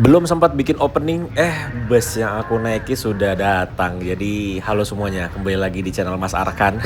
Belum sempat bikin opening, bus yang aku naiki sudah datang. Jadi halo semuanya, kembali lagi di channel Mas Arkan.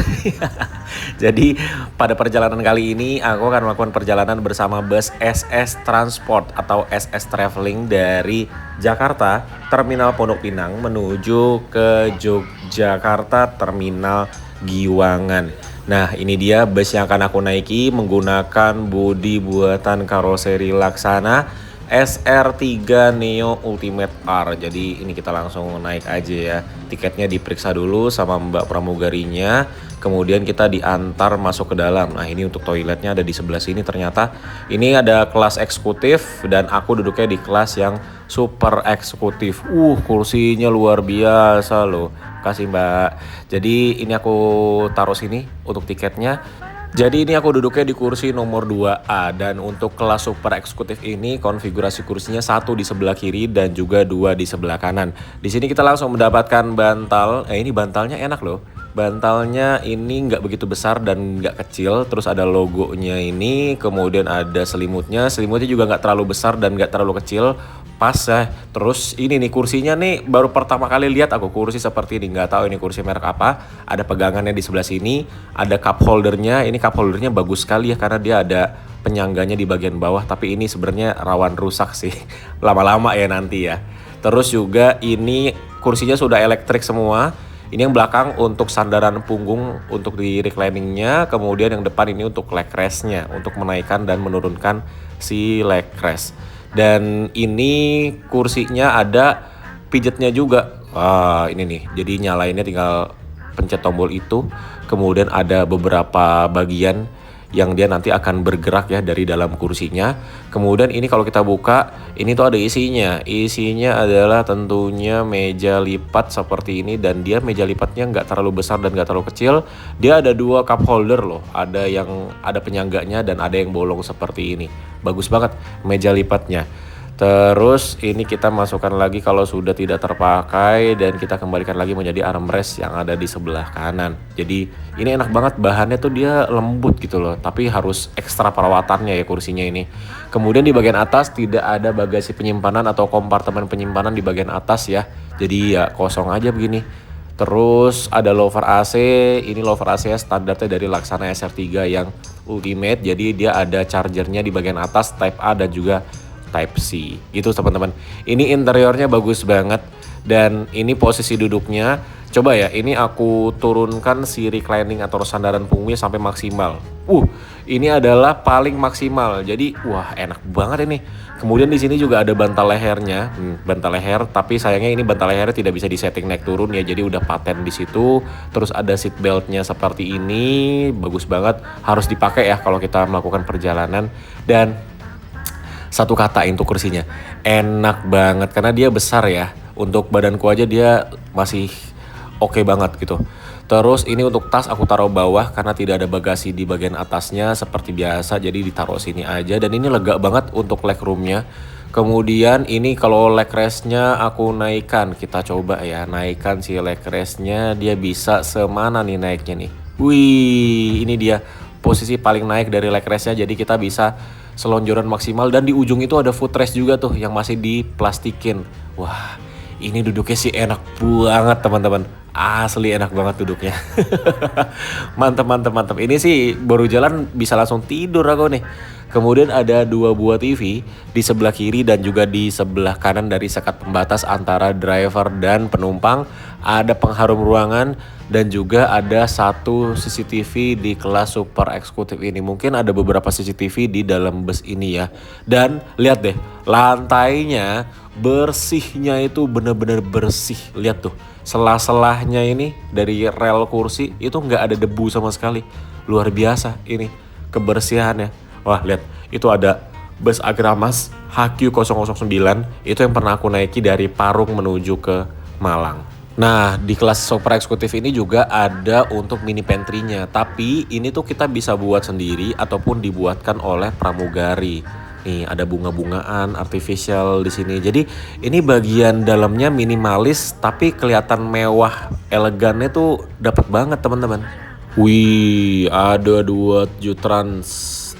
Jadi pada perjalanan kali ini aku akan melakukan perjalanan bersama bus SS Transport atau SS Traveling dari Jakarta, Terminal Pondok Pinang menuju ke Yogyakarta Terminal Giwangan. Nah, ini dia bus yang akan aku naiki menggunakan bodi buatan karoseri Laksana SR3 Neo Ultimate R. Jadi ini kita langsung naik aja ya. Tiketnya diperiksa dulu sama Mbak pramugarinya. Kemudian kita diantar masuk ke dalam. Nah, ini untuk toiletnya ada di sebelah sini ternyata. Ini ada kelas eksekutif dan aku duduknya di kelas yang super eksekutif. Kursinya luar biasa loh. Kasih Mbak. Jadi ini aku taruh sini untuk tiketnya. Jadi ini aku duduknya di kursi nomor 2A dan untuk kelas super eksekutif ini konfigurasi kursinya satu di sebelah kiri dan juga dua di sebelah kanan. Di sini kita langsung mendapatkan bantal. Ini bantalnya enak loh. Bantalnya ini nggak begitu besar dan nggak kecil. Terus ada logonya ini, kemudian ada selimutnya. Selimutnya juga nggak terlalu besar dan nggak terlalu kecil. Pas ya. Terus ini nih kursinya nih baru pertama kali lihat aku kursi seperti ini. Nggak tahu ini kursi merek apa. Ada pegangannya di sebelah sini. Ada cup holdernya. Ini cup holdernya bagus sekali ya karena dia ada penyangganya di bagian bawah. Tapi ini sebenarnya rawan rusak sih. Lama-lama ya nanti ya. Terus juga ini kursinya sudah elektrik semua. Ini yang belakang untuk sandaran punggung untuk di recliningnya. Kemudian yang depan ini untuk leg restnya. Untuk menaikkan dan menurunkan si leg rest. Dan ini kursinya ada pijetnya juga. Wah, ini nih. Jadi nyalainnya tinggal pencet tombol itu. Kemudian ada beberapa bagian yang dia nanti akan bergerak ya dari dalam kursinya. Kemudian ini kalau kita buka, ini tuh ada isinya. Isinya adalah tentunya meja lipat seperti ini. Dan dia meja lipatnya nggak terlalu besar dan nggak terlalu kecil. Dia ada dua cup holder loh. Ada yang ada penyangganya dan ada yang bolong seperti ini. Bagus banget meja lipatnya. Terus ini kita masukkan lagi kalau sudah tidak terpakai dan kita kembalikan lagi menjadi armrest yang ada di sebelah kanan. Jadi ini enak banget, bahannya tuh dia lembut gitu loh, tapi harus ekstra perawatannya ya kursinya ini. Kemudian di bagian atas tidak ada bagasi penyimpanan atau kompartemen penyimpanan di bagian atas ya. Jadi ya kosong aja begini. Terus ada lover AC, ini lover AC standarnya dari Laksana SR3 yang Ultimate. Jadi dia ada chargernya di bagian atas Type A dan juga Type C gitu teman-teman. Ini interiornya bagus banget dan ini posisi duduknya. Coba ya, ini aku turunkan si reclining atau sandaran punggungnya sampai maksimal. Ini adalah paling maksimal. Jadi wah enak banget ini. Kemudian di sini juga ada bantal lehernya, bantal leher. Tapi sayangnya ini bantal lehernya tidak bisa disetting naik turun ya. Jadi udah paten di situ. Terus ada seat beltnya seperti ini, bagus banget. Harus dipakai ya kalau kita melakukan perjalanan. Dan satu kata untuk kursinya, enak banget karena dia besar ya. Untuk badanku aja dia masih oke banget gitu. Terus ini untuk tas aku taruh bawah karena tidak ada bagasi di bagian atasnya seperti biasa. Jadi ditaruh sini aja dan ini lega banget untuk leg roomnya. Kemudian ini kalau leg restnya aku naikkan. Kita coba ya naikkan si leg restnya. Dia bisa semana nih naiknya nih. Wih, ini dia posisi paling naik dari leg restnya. Jadi kita bisa selonjoran maksimal dan di ujung itu ada footrest juga tuh yang masih diplastikin. Wah, ini duduknya sih enak banget teman-teman. Asli enak banget duduknya. Mantap. Ini sih baru jalan bisa langsung tidur aku nih. Kemudian ada dua buah TV di sebelah kiri dan juga di sebelah kanan dari sekat pembatas antara driver dan penumpang. Ada pengharum ruangan dan juga ada satu CCTV di kelas super eksekutif ini. Mungkin ada beberapa CCTV di dalam bus ini ya. Dan lihat deh, lantainya bersihnya itu bener-bener bersih. Lihat tuh, selah-selahnya ini dari rel kursi itu nggak ada debu sama sekali. Luar biasa ini kebersihannya. Wah lihat, itu ada bus Agramas HQ009. Itu yang pernah aku naiki dari Parung menuju ke Malang. Nah, di kelas super eksekutif ini juga ada untuk mini pantry-nya. Tapi ini tuh kita bisa buat sendiri ataupun dibuatkan oleh pramugari. Nih, ada bunga-bungaan artificial di sini. Jadi, ini bagian dalamnya minimalis tapi kelihatan mewah, elegannya tuh dapat banget, teman-teman. Wih, ada dua Jutrans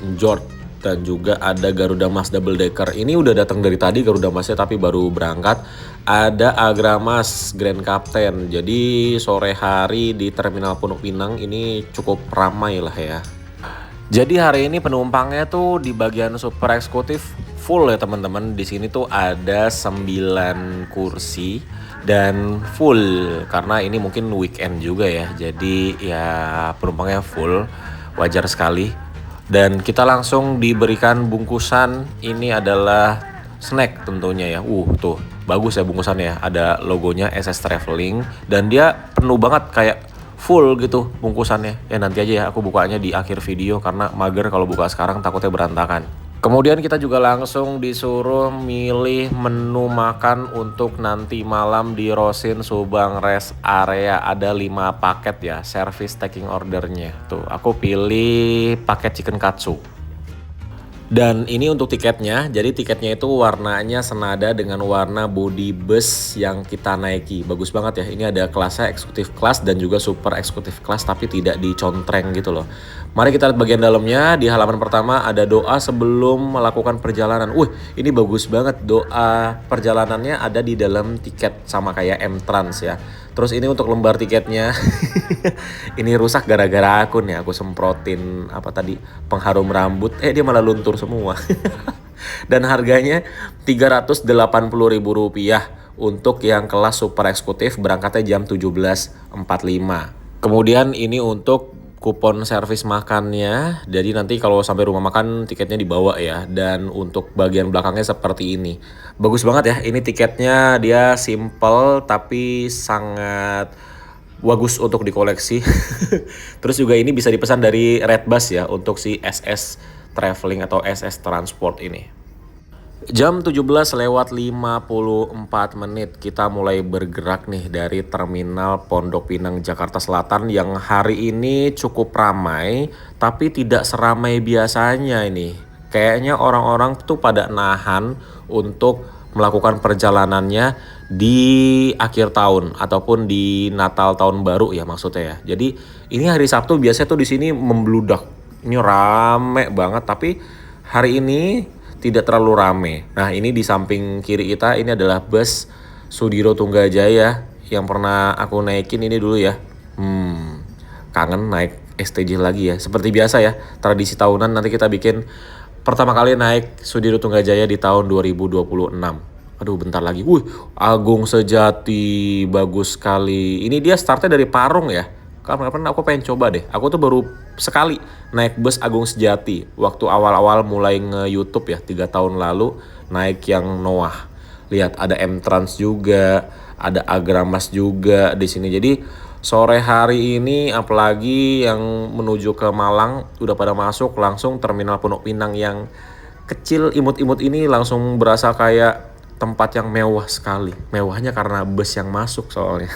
Njord Dan juga ada Garuda Mas Double Decker. Ini udah datang dari tadi Garuda Masnya tapi baru berangkat. Ada Agramas Grand Captain. Jadi sore hari di Terminal Pondok Pinang ini cukup ramai lah ya. Jadi hari ini penumpangnya tuh di bagian super eksekutif full ya teman-teman. Di sini tuh ada 9 kursi dan full karena ini mungkin weekend juga ya. Jadi ya penumpangnya full, wajar sekali. Dan kita langsung diberikan bungkusan. Ini adalah snack tentunya ya. Tuh bagus ya bungkusannya. Ada logonya SS Traveling dan dia penuh banget kayak full gitu bungkusannya. Ya nanti aja ya aku bukanya di akhir video karena mager kalau buka sekarang takutnya berantakan. Kemudian kita juga langsung disuruh milih menu makan untuk nanti malam di Rosin Subang Rest Area. Ada 5 paket ya service taking ordernya. Tuh aku pilih paket chicken katsu. Dan ini untuk tiketnya, jadi tiketnya itu warnanya senada dengan warna body bus yang kita naiki. Bagus banget ya, ini ada kelasnya eksekutif kelas dan juga super eksekutif kelas tapi tidak dicontreng gitu loh. Mari kita lihat bagian dalamnya. Di halaman pertama ada doa sebelum melakukan perjalanan. Ini bagus banget, doa perjalanannya ada di dalam tiket sama kayak M-Trans ya. Terus ini untuk lembar tiketnya. Ini rusak gara-gara aku nih, aku semprotin pengharum rambut, dia malah luntur semua. Dan harganya Rp380.000 untuk yang kelas super eksekutif, berangkatnya jam 17.45. Kemudian ini untuk kupon servis makannya, jadi nanti kalau sampai rumah makan tiketnya dibawa ya. Dan untuk bagian belakangnya seperti ini, bagus banget ya. Ini tiketnya dia simple tapi sangat bagus untuk dikoleksi. Terus juga ini bisa dipesan dari Redbus ya untuk si SS Traveling atau SS Transport ini. Jam 17:54 kita mulai bergerak nih dari Terminal Pondok Pinang Jakarta Selatan yang hari ini cukup ramai tapi tidak seramai biasanya ini. Kayaknya orang-orang tuh pada nahan untuk melakukan perjalanannya di akhir tahun ataupun di Natal tahun baru ya maksudnya ya. Jadi ini hari Sabtu biasanya tuh di sini membludak. Ini rame banget tapi hari ini tidak terlalu rame. Nah ini di samping kiri kita ini adalah bus Sudiro Tunggajaya yang pernah aku naikin ini dulu ya. Kangen naik STJ lagi ya. Seperti biasa ya, tradisi tahunan nanti kita bikin pertama kali naik Sudiro Tunggajaya di tahun 2026. Aduh bentar lagi. Agung Sejati bagus sekali. Ini dia startnya dari Parung ya. Kapan-kapan aku pengen coba deh. Aku tuh baru sekali naik bus Agung Sejati waktu awal-awal mulai nge-YouTube ya 3 tahun lalu, naik yang Noah. Lihat ada M-Trans juga, ada Agramas juga di sini. Jadi sore hari ini apalagi yang menuju ke Malang udah pada masuk langsung Terminal Pondok Pinang yang kecil imut-imut ini langsung berasa kayak tempat yang mewah sekali. Mewahnya karena bus yang masuk soalnya.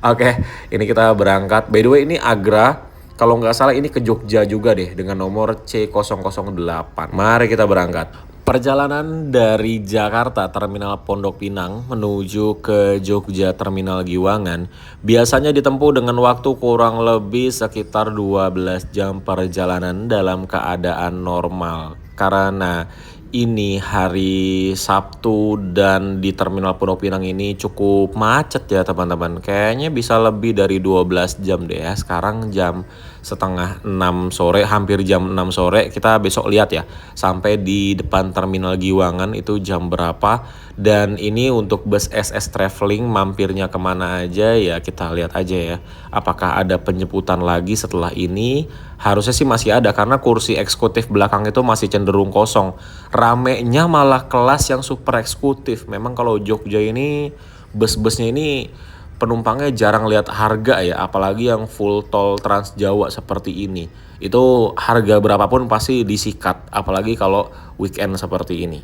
Oke, ini kita berangkat. By the way ini Agra, kalau nggak salah ini ke Jogja juga deh dengan nomor C008. Mari kita berangkat. Perjalanan dari Jakarta Terminal Pondok Pinang menuju ke Jogja Terminal Giwangan biasanya ditempuh dengan waktu kurang lebih sekitar 12 jam perjalanan dalam keadaan normal. Karena ini hari Sabtu dan di Terminal Pondok Pinang ini cukup macet ya teman-teman. Kayaknya bisa lebih dari 12 jam deh ya. Sekarang jam setengah 6 sore, hampir jam 6 sore. Kita besok lihat ya sampai di depan Terminal Giwangan itu jam berapa. Dan ini untuk bus SS Traveling mampirnya kemana aja ya kita lihat aja ya. Apakah ada penjemputan lagi setelah ini? Harusnya sih masih ada karena kursi eksekutif belakang itu masih cenderung kosong. Ramenya malah kelas yang super eksekutif. Memang kalau Jogja ini bus-busnya ini penumpangnya jarang lihat harga ya, apalagi yang full tol Trans Jawa seperti ini. Itu harga berapapun pasti disikat, apalagi kalau weekend seperti ini.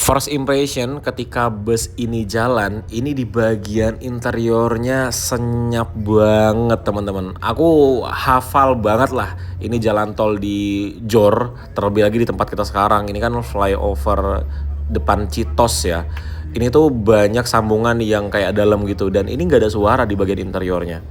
First impression ketika bus ini jalan, ini di bagian interiornya senyap banget teman-teman. Aku hafal banget lah ini jalan tol di Jor, terlebih lagi di tempat kita sekarang. Ini kan flyover depan Citos ya. Ini tuh banyak sambungan yang kayak dalam gitu, dan ini nggak ada suara di bagian interiornya.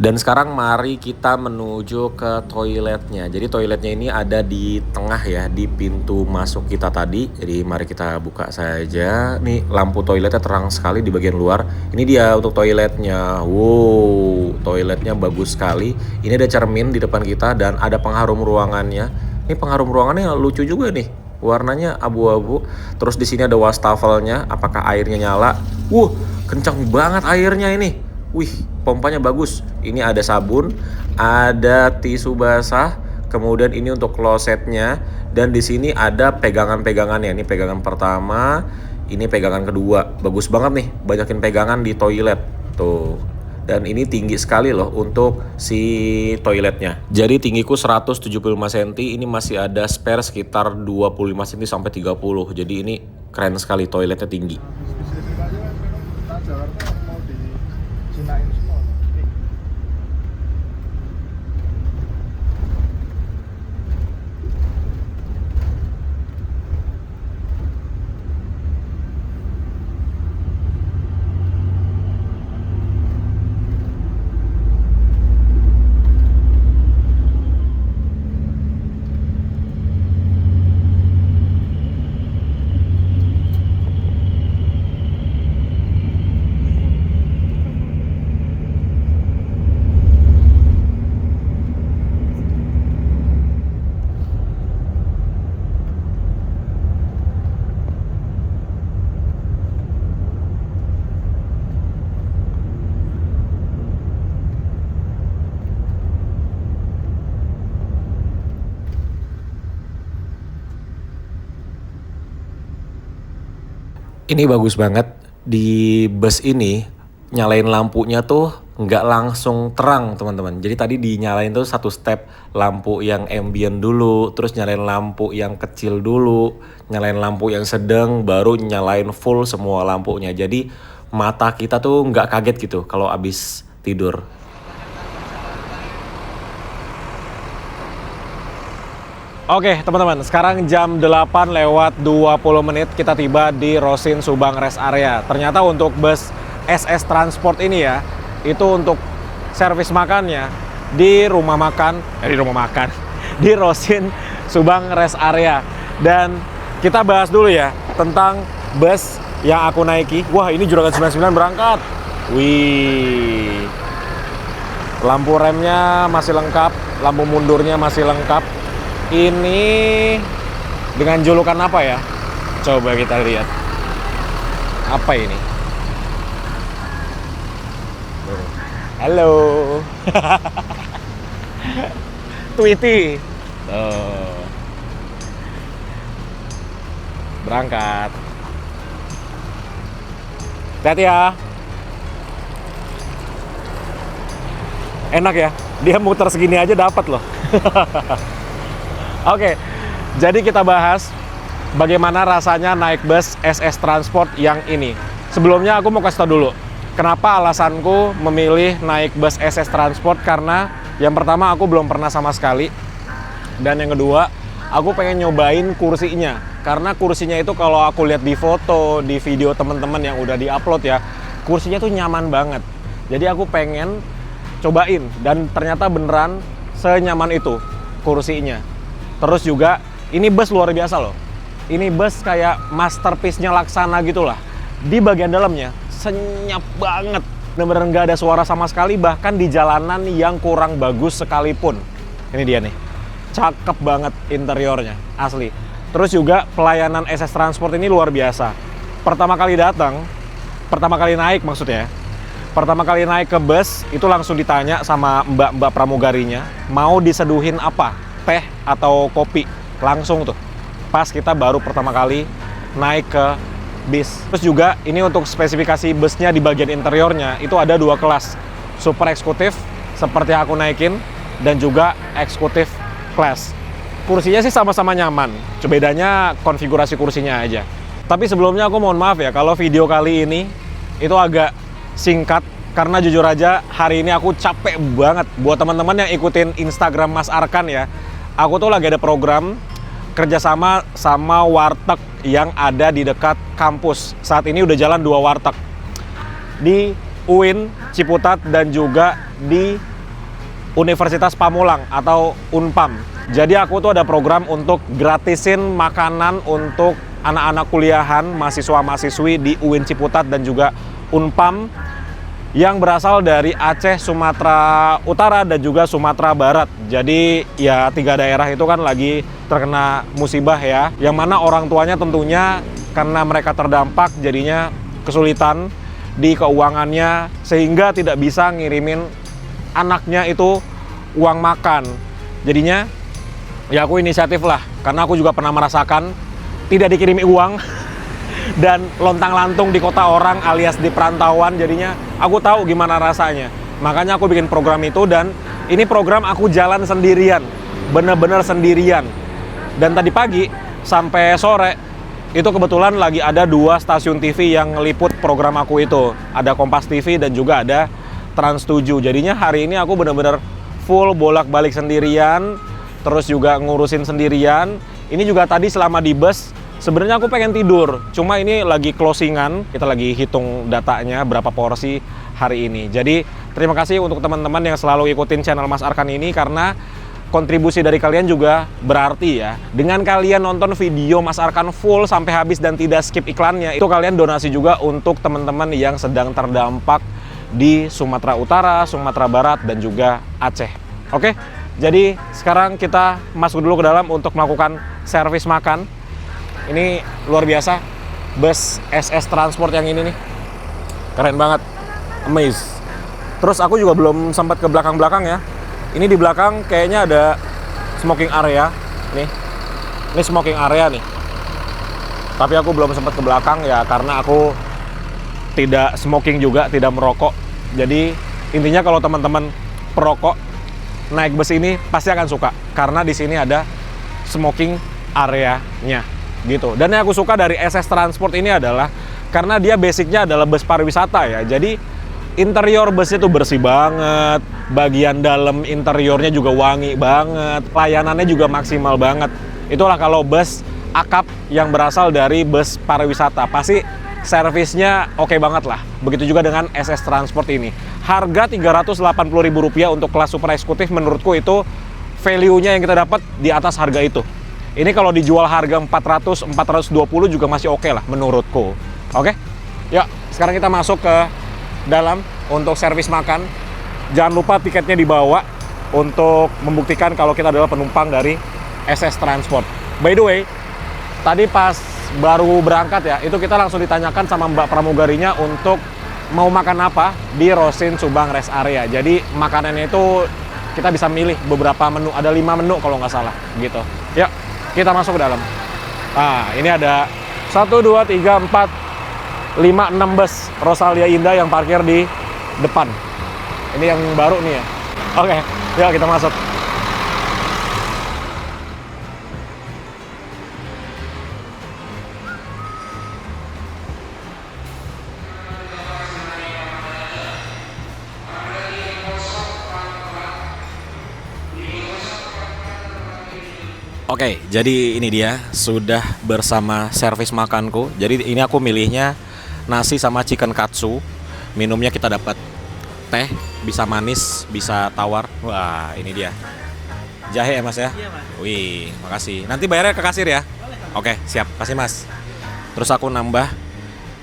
Dan sekarang mari kita menuju ke toiletnya. Jadi toiletnya ini ada di tengah ya, di pintu masuk kita tadi. Jadi mari kita buka saja. Nih lampu toiletnya terang sekali di bagian luar. Ini dia untuk toiletnya. Wow, toiletnya bagus sekali. Ini ada cermin di depan kita dan ada pengharum ruangannya. Ini pengharum ruangannya lucu juga nih. Warnanya abu-abu. Terus di sini ada wastafelnya. Apakah airnya nyala? Kencang banget airnya ini. Wih, pompanya bagus. Ini ada sabun, ada tisu basah, kemudian ini untuk klosetnya, dan di sini ada pegangan-pegangannya. Ini pegangan pertama, ini pegangan kedua. Bagus banget nih, banyakin pegangan di toilet. Tuh. Dan ini tinggi sekali loh untuk si toiletnya. Jadi tinggiku 175 cm, ini masih ada spare sekitar 25 cm sampai 30. Jadi ini keren sekali, toiletnya tinggi. Ini bagus banget, di bus ini nyalain lampunya tuh nggak langsung terang teman-teman. Jadi tadi dinyalain tuh satu step, lampu yang ambient dulu, terus nyalain lampu yang kecil dulu, nyalain lampu yang sedang, baru nyalain full semua lampunya. Jadi mata kita tuh nggak kaget gitu kalau abis tidur. Oke teman-teman, sekarang jam 8 lewat 20 menit kita tiba di Rosin Subang Rest Area. Ternyata untuk bus SS Transport ini ya, itu untuk servis makannya di rumah makan, di Rosin Subang Rest Area. Dan kita bahas dulu ya tentang bus yang aku naiki. Wah, ini Juragan 99 berangkat. Wih, lampu remnya masih lengkap, lampu mundurnya masih lengkap. Ini dengan julukan apa ya? Coba kita lihat. Apa ini? Halo. Tweety. Tuh. Berangkat. Hati-hati ya. Enak ya. Dia muter segini aja dapat loh. Oke, jadi kita bahas bagaimana rasanya naik bus SS Transport yang ini. Sebelumnya aku mau kasih tau dulu, kenapa alasanku memilih naik bus SS Transport. Karena yang pertama aku belum pernah sama sekali, dan yang kedua aku pengen nyobain kursinya. Karena kursinya itu kalau aku lihat di foto, di video teman-teman yang udah diupload ya, kursinya tuh nyaman banget. Jadi aku pengen cobain, dan ternyata beneran senyaman itu kursinya. Terus juga ini bus luar biasa loh. Ini bus kayak masterpiece-nya Laksana gitulah. Di bagian dalamnya senyap banget. Bener-bener nggak ada suara sama sekali, bahkan di jalanan yang kurang bagus sekalipun. Ini dia nih. Cakep banget interiornya, asli. Terus juga pelayanan SS Transport ini luar biasa. Pertama kali naik maksudnya. Pertama kali naik ke bus, itu langsung ditanya sama mbak-mbak pramugarinya, mau diseduhin apa? Teh atau kopi, langsung tuh pas kita baru pertama kali naik ke bis. Terus juga ini untuk spesifikasi busnya di bagian interiornya itu ada dua kelas, super eksekutif seperti yang aku naikin, dan juga eksekutif class. Kursinya sih sama-sama nyaman, bedanya konfigurasi kursinya aja. Tapi sebelumnya aku mohon maaf ya kalau video kali ini itu agak singkat, karena jujur aja hari ini aku capek banget. Buat teman-teman yang ikutin Instagram Mas Arkan ya, aku tuh lagi ada program kerjasama sama warteg yang ada di dekat kampus. Saat ini udah jalan 2 warteg. Di UIN Ciputat dan juga di Universitas Pamulang atau Unpam. Jadi aku tuh ada program untuk gratisin makanan untuk anak-anak kuliahan, mahasiswa-mahasiswi di UIN Ciputat dan juga Unpam yang berasal dari Aceh, Sumatera Utara dan juga Sumatera Barat. Jadi ya 3 daerah itu kan lagi terkena musibah ya, yang mana orang tuanya tentunya karena mereka terdampak jadinya kesulitan di keuangannya sehingga tidak bisa ngirimin anaknya itu uang makan. Jadinya ya aku inisiatif lah, karena aku juga pernah merasakan tidak dikirimi uang dan lontang-lantung di kota orang alias di perantauan. Jadinya aku tahu gimana rasanya. Makanya aku bikin program itu, dan ini program aku jalan sendirian, bener-bener sendirian. Dan tadi pagi sampai sore itu kebetulan lagi ada 2 stasiun TV yang ngeliput program aku itu. Ada Kompas TV dan juga ada Trans 7. Jadinya hari ini aku bener-bener full bolak-balik sendirian, terus juga ngurusin sendirian. Ini juga tadi selama di bus sebenarnya aku pengen tidur, cuma ini lagi closingan, kita lagi hitung datanya berapa porsi hari ini. Jadi terima kasih untuk teman-teman yang selalu ikutin channel Mas Arkan ini, karena kontribusi dari kalian juga berarti ya. Dengan kalian nonton video Mas Arkan full sampai habis dan tidak skip iklannya, itu kalian donasi juga untuk teman-teman yang sedang terdampak di Sumatera Utara, Sumatera Barat, dan juga Aceh. Oke, jadi sekarang kita masuk dulu ke dalam untuk melakukan servis makan. Ini luar biasa, bus SS Transport yang ini nih, keren banget, amazed. Terus aku juga belum sempat ke belakang-belakang ya. Ini di belakang kayaknya ada smoking area nih. Ini smoking area nih. Tapi aku belum sempat ke belakang ya, karena aku tidak smoking juga, tidak merokok. Jadi intinya kalau teman-teman perokok naik bus ini pasti akan suka, karena di sini ada smoking area-nya gitu. Dan yang aku suka dari SS Transport ini adalah karena dia basicnya adalah bus pariwisata ya. Jadi interior busnya tuh bersih banget, bagian dalam interiornya juga wangi banget, layanannya juga maksimal banget. Itulah kalau bus akap yang berasal dari bus pariwisata, pasti servisnya oke banget lah. Begitu juga dengan SS Transport ini. Harga Rp380.000 untuk kelas super eksekutif, menurutku itu value-nya yang kita dapat di atas harga itu. Ini kalau dijual harga 400, 420 juga masih oke lah menurutku. Oke? Yuk, sekarang kita masuk ke dalam untuk servis makan. Jangan lupa tiketnya dibawa untuk membuktikan kalau kita adalah penumpang dari SS Transport. By the way, tadi pas baru berangkat ya, itu kita langsung ditanyakan sama Mbak pramugarinya untuk mau makan apa di Rosin Subang Rest Area. Jadi makanannya itu kita bisa milih beberapa menu, ada 5 menu kalau nggak salah gitu. Yuk, kita masuk ke dalam. Nah, ini ada 1, 2, 3, 4, 5, 6 bus Rosalia Indah yang parkir di depan. Ini yang baru nih ya. Oke, yuk kita masuk. Oke, jadi ini dia sudah bersama servis makanku. Jadi ini aku milihnya nasi sama chicken katsu. Minumnya kita dapat teh, bisa manis, bisa tawar. Wah, ini dia. Jahe ya Mas ya? Iya Mas. Wih, makasih. Nanti bayarnya ke kasir ya? Boleh. Oke, siap. Kasih Mas. Terus aku nambah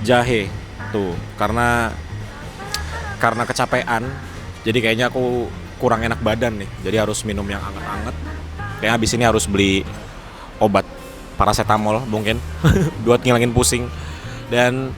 jahe tuh, karena kecapean. Jadi kayaknya aku kurang enak badan nih. Jadi harus minum yang anget-anget. Kayaknya habis ini harus beli obat paracetamol mungkin buat ngilangin pusing. Dan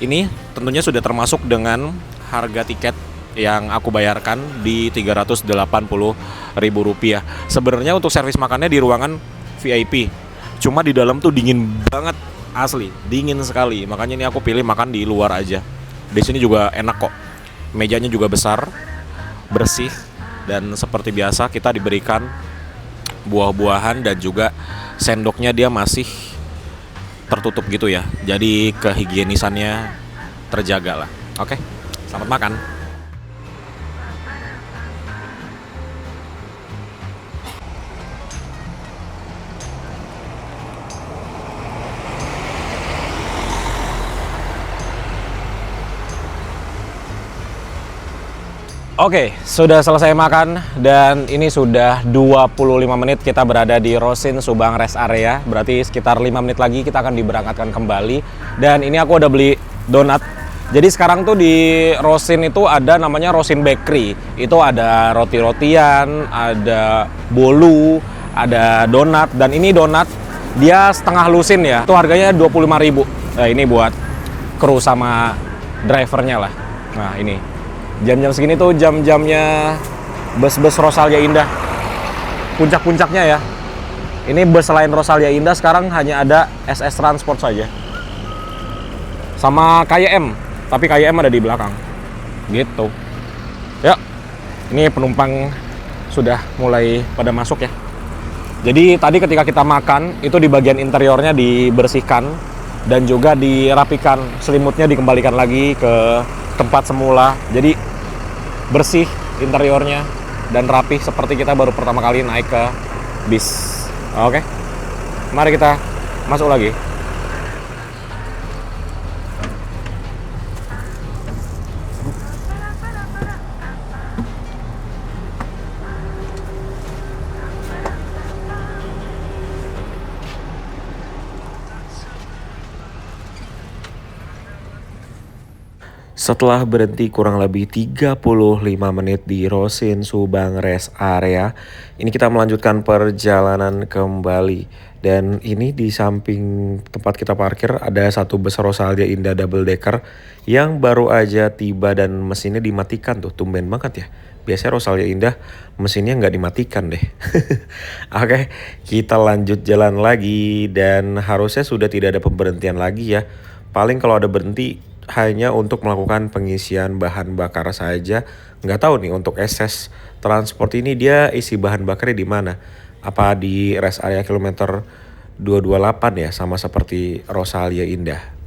ini tentunya sudah termasuk dengan harga tiket yang aku bayarkan di Rp380.000. Sebenarnya untuk servis makannya di ruangan VIP, cuma di dalam tuh dingin banget, asli dingin sekali. Makanya ini aku pilih makan di luar aja. Di sini juga enak kok, mejanya juga besar, bersih, dan seperti biasa kita diberikan buah-buahan dan juga sendoknya dia masih tertutup gitu ya. Jadi kehigienisannya terjaga lah. Oke, selamat makan. Oke, sudah selesai makan dan ini sudah 25 menit kita berada di Rosin Subang Rest Area. Berarti sekitar 5 menit lagi kita akan diberangkatkan kembali. Dan ini aku udah beli donat. Jadi sekarang tuh di Rosin itu ada namanya Rosin Bakery. Itu ada roti-rotian, ada bolu, ada donat. Dan ini donat dia setengah lusin ya. Itu harganya 25.000. Nah, ini buat kru sama drivernya lah. Nah, ini. Jam-jam segini tuh jam-jamnya bus-bus Rosalia Indah. Puncak-puncaknya ya. Ini bus selain Rosalia Indah sekarang hanya ada SS Transport saja. Sama KYM, tapi KYM ada di belakang. Gitu. Ya, ini penumpang sudah mulai pada masuk ya. Jadi tadi ketika kita makan, itu di bagian interiornya dibersihkan dan juga dirapikan, selimutnya dikembalikan lagi ke tempat semula. Jadi bersih interiornya dan rapih seperti kita baru pertama kali naik ke bis. Oke, mari kita masuk lagi. Setelah berhenti kurang lebih 35 menit di Rosin Subang Rest Area, ini kita melanjutkan perjalanan kembali. Dan ini di samping tempat kita parkir ada satu bus Rosalia Indah double decker yang baru aja tiba dan mesinnya dimatikan tuh, tumben banget ya. Biasanya Rosalia Indah mesinnya nggak dimatikan deh. Oke, kita lanjut jalan lagi dan harusnya sudah tidak ada pemberhentian lagi ya. Paling kalau ada berhenti hanya untuk melakukan pengisian bahan bakar saja. Nggak tahu nih untuk SS Transport ini dia isi bahan bakarnya di mana? Apa di rest area kilometer 228 ya, sama seperti Rosalia Indah.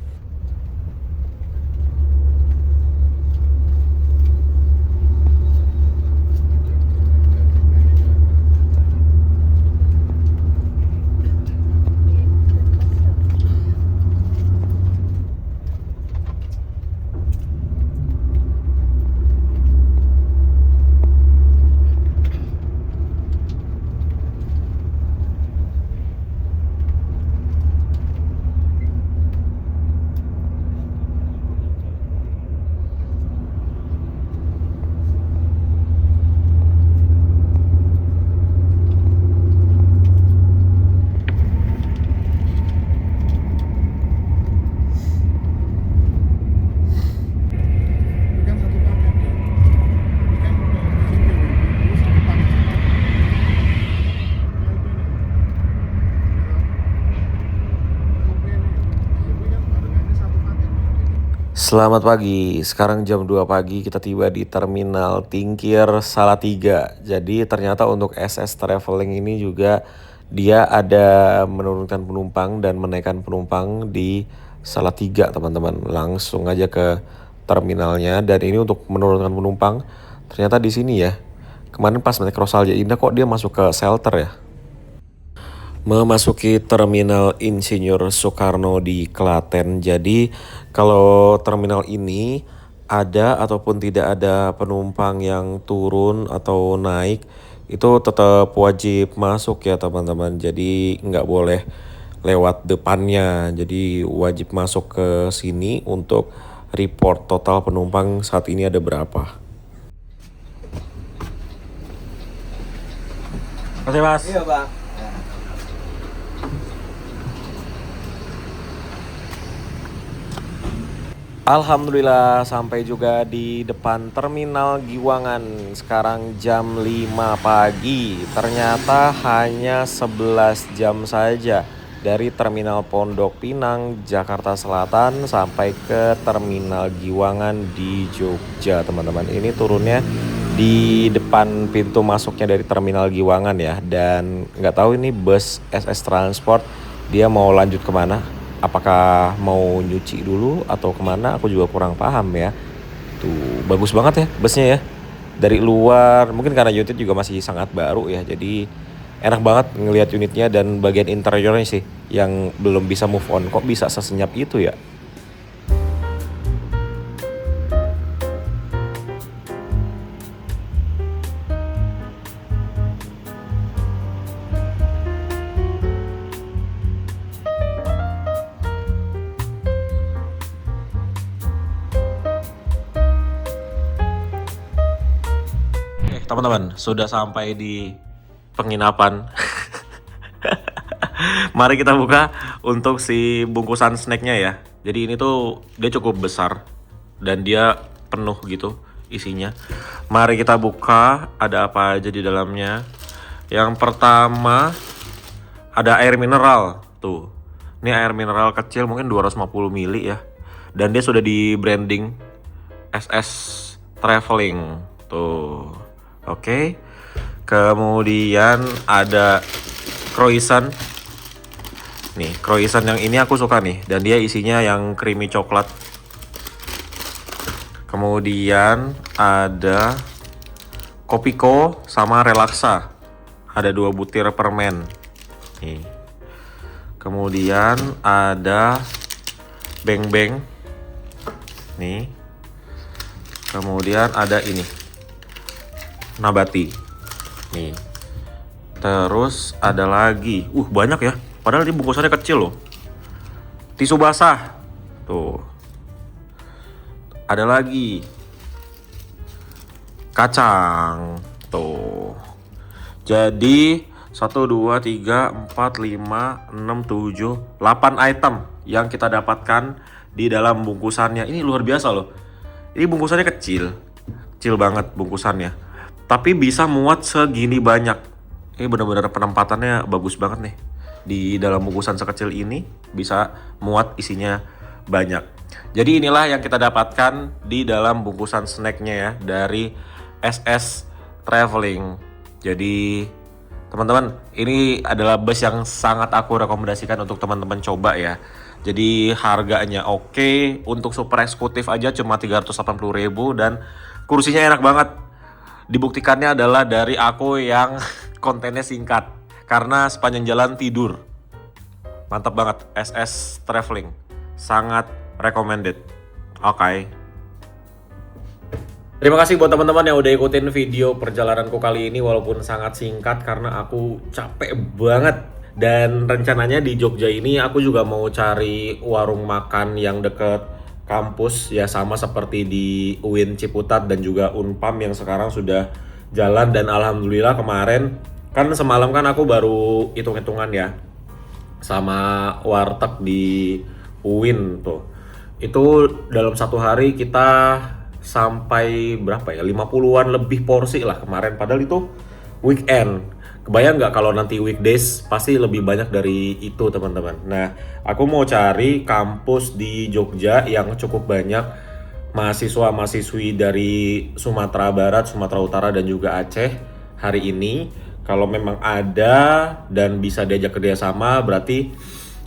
Selamat pagi, sekarang jam 2 pagi kita tiba di Terminal Tingkir Salatiga. Jadi ternyata untuk SS Traveling ini juga dia ada menurunkan penumpang dan menaikkan penumpang di Salatiga teman-teman. Langsung aja ke terminalnya dan ini untuk menurunkan penumpang ternyata di sini ya. Kemarin pas naik Rosalia Indah kok dia masuk ke shelter ya. Memasuki Terminal Insinyur Soekarno di Klaten. Jadi kalau terminal ini ada ataupun tidak ada penumpang yang turun atau naik itu tetap wajib masuk ya teman-teman. Jadi nggak boleh lewat depannya. Jadi wajib masuk ke sini untuk report total penumpang saat ini ada berapa. Terima kasih Mas. Iya Bang. Alhamdulillah sampai juga di depan Terminal Giwangan. Sekarang jam 5 pagi. Ternyata hanya 11 jam saja dari Terminal Pondok Pinang, Jakarta Selatan sampai ke Terminal Giwangan di Jogja, teman-teman. Ini turunnya di depan pintu masuknya dari Terminal Giwangan ya. Dan nggak tahu ini bus SS Transport dia mau lanjut kemana. Apakah mau nyuci dulu atau kemana, aku juga kurang paham ya. Tuh bagus banget ya busnya ya. Dari luar mungkin karena unit juga masih sangat baru ya. Jadi enak banget ngelihat unitnya dan bagian interiornya sih yang belum bisa move on. Kok bisa sesenyap itu ya? teman-teman, sudah sampai di penginapan. Mari kita buka untuk si bungkusan snacknya ya. Jadi ini tuh dia cukup besar dan dia penuh gitu isinya. Mari kita buka, ada apa aja di dalamnya. Yang pertama ada air mineral tuh. Ini air mineral kecil mungkin 250 ml ya. Dan dia sudah di branding SS Traveling tuh. Oke. Kemudian ada croissant. Nih, croissant yang ini aku suka nih, dan dia isinya yang creamy coklat. Kemudian ada Kopiko sama Relaxa. Ada 2 butir permen. Nih. Kemudian ada Beng Beng. Nih. Kemudian ada ini. Nabati. Nih. Terus ada lagi. Banyak ya. Padahal ini bungkusannya kecil loh. Tisu basah. Tuh. Ada lagi. Kacang. Tuh. Jadi 1, 2, 3, 4, 5, 6, 7, 8 item yang kita dapatkan di dalam bungkusannya. Ini luar biasa loh. Ini bungkusannya kecil. Kecil banget bungkusannya. Tapi bisa muat segini banyak. Ini benar-benar penempatannya bagus banget nih. Di dalam bungkusan sekecil ini bisa muat isinya banyak. Jadi inilah yang kita dapatkan di dalam bungkusan snacknya ya dari SS Traveling. Jadi teman-teman, ini adalah bus yang sangat aku rekomendasikan untuk teman-teman coba ya. Jadi harganya oke, untuk super eksekutif aja cuma 380.000 dan kursinya enak banget. Dibuktikannya adalah dari aku yang kontennya singkat karena sepanjang jalan tidur. Mantap banget, SS Traveling. Sangat recommended. Oke. Terima kasih buat teman-teman yang udah ikutin video perjalananku kali ini walaupun sangat singkat karena aku capek banget. Dan rencananya di Jogja ini aku juga mau cari warung makan yang deket kampus ya, sama seperti di UIN Ciputat dan juga Unpam yang sekarang sudah jalan. Dan alhamdulillah kemarin kan semalam kan aku baru hitung-hitungan ya sama warteg di UIN tuh. Itu dalam satu hari kita sampai berapa ya, 50-an lebih porsi lah kemarin, padahal itu weekend. Kebayang nggak kalau nanti weekdays pasti lebih banyak dari itu teman-teman. Nah, aku mau cari kampus di Jogja yang cukup banyak mahasiswa-mahasiswi dari Sumatera Barat, Sumatera Utara dan juga Aceh hari ini. Kalau memang ada dan bisa diajak kerjasama berarti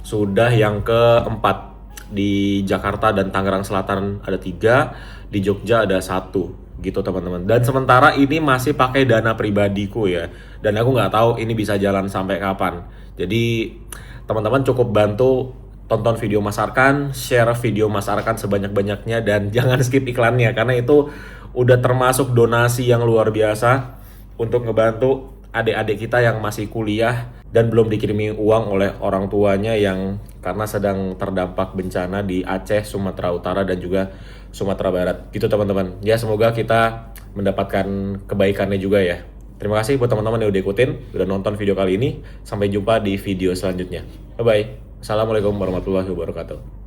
sudah yang keempat. Di Jakarta dan Tangerang Selatan ada 3, di Jogja ada 1 gitu teman-teman. Dan sementara ini masih pakai dana pribadiku ya, dan aku nggak tahu ini bisa jalan sampai kapan. Jadi teman-teman cukup bantu tonton video Mas Arkan, share video Mas Arkan sebanyak-banyaknya, dan jangan skip iklannya karena itu udah termasuk donasi yang luar biasa untuk ngebantu adik-adik kita yang masih kuliah dan belum dikirimi uang oleh orang tuanya yang karena sedang terdampak bencana di Aceh, Sumatera Utara dan juga Sumatera Barat. Gitu teman-teman. Ya semoga kita mendapatkan kebaikannya juga ya. Terima kasih buat teman-teman yang udah ikutin, udah nonton video kali ini. Sampai jumpa di video selanjutnya. Bye-bye. Assalamualaikum warahmatullahi wabarakatuh.